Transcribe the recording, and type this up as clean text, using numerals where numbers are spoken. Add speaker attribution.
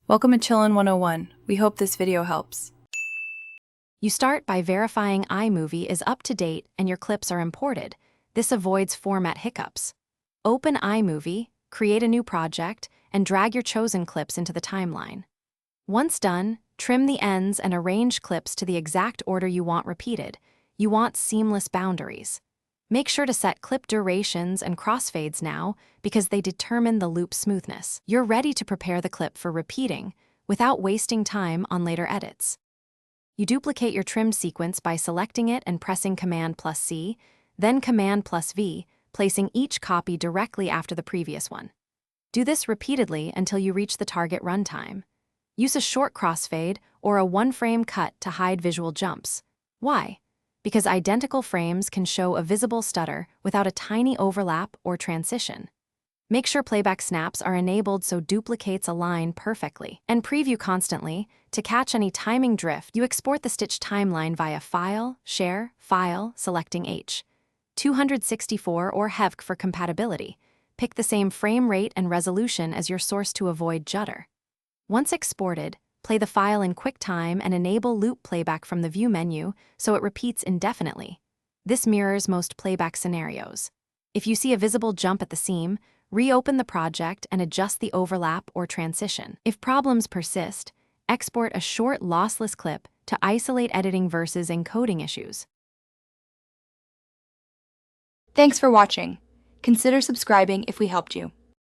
Speaker 1: Welcome to Chillin' 101. We hope this video helps.
Speaker 2: You start by verifying iMovie is up to date and your clips are imported. This avoids format hiccups. Open iMovie, create a new project, and drag your chosen clips into the timeline. Once done, trim the ends and arrange clips to the exact order you want repeated. You want seamless boundaries. Make sure to set clip durations and crossfades now because they determine the loop smoothness. You're ready to prepare the clip for repeating without wasting time on later edits. You duplicate your trimmed sequence by selecting it and pressing Command+C, then Command+V, placing each copy directly after the previous one. Do this repeatedly until you reach the target runtime. Use a short crossfade or a one-frame cut to hide visual jumps. Why? Because identical frames can show a visible stutter without a tiny overlap or transition. Make sure playback snaps are enabled so duplicates align perfectly. And preview constantly. To catch any timing drift, you export the stitch timeline via File, Share, File, selecting H. 264 or HEVC for compatibility. Pick the same frame rate and resolution as your source to avoid judder. Once exported, play the file in QuickTime and enable loop playback from the View menu so it repeats indefinitely. This mirrors most playback scenarios. If you see a visible jump at the seam, reopen the project and adjust the overlap or transition. If problems persist, export a short lossless clip to isolate editing versus encoding issues.
Speaker 3: Thanks for watching. Consider subscribing if we helped you.